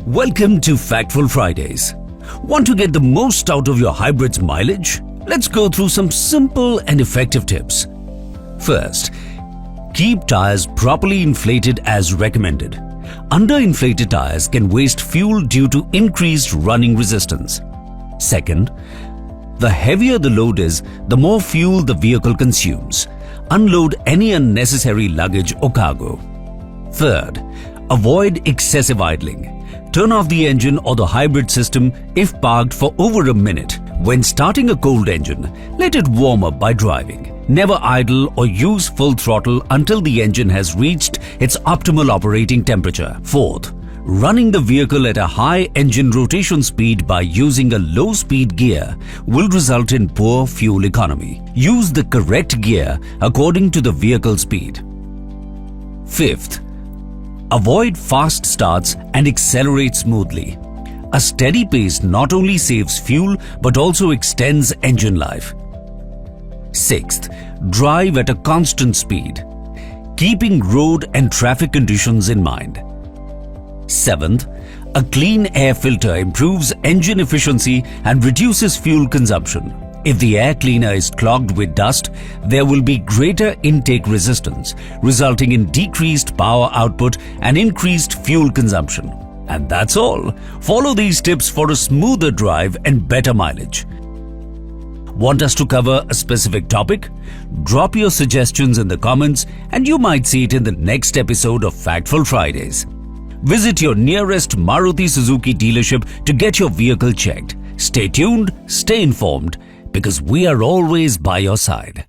Welcome to Factful Fridays. Want to get the most out of your hybrid's mileage? Let's go through some simple and effective tips. First, keep tires properly inflated as recommended. Underinflated tires can waste fuel due to increased running resistance. Second, the heavier the load is, the more fuel the vehicle consumes. Unload any unnecessary luggage or cargo. Third, avoid excessive idling. Turn off the engine or the hybrid system if parked for over a minute. When starting a cold engine, let it warm up by driving. Never idle or use full throttle until the engine has reached its optimal operating temperature. Fourth, running the vehicle at a high engine rotation speed by using a low-speed gear will result in poor fuel economy. Use the correct gear according to the vehicle speed. Fifth, avoid fast starts and accelerate smoothly. A steady pace not only saves fuel but also extends engine life. Sixth, drive at a constant speed, keeping road and traffic conditions in mind. Seventh, a clean air filter improves engine efficiency and reduces fuel consumption. If the air cleaner is clogged with dust, there will be greater intake resistance, resulting in decreased power output and increased fuel consumption. And that's all. Follow these tips for a smoother drive and better mileage. Want us to cover a specific topic? Drop your suggestions in the comments and you might see it in the next episode of Factful Fridays. Visit your nearest Maruti Suzuki dealership to get your vehicle checked. Stay tuned, stay informed, because we are always by your side.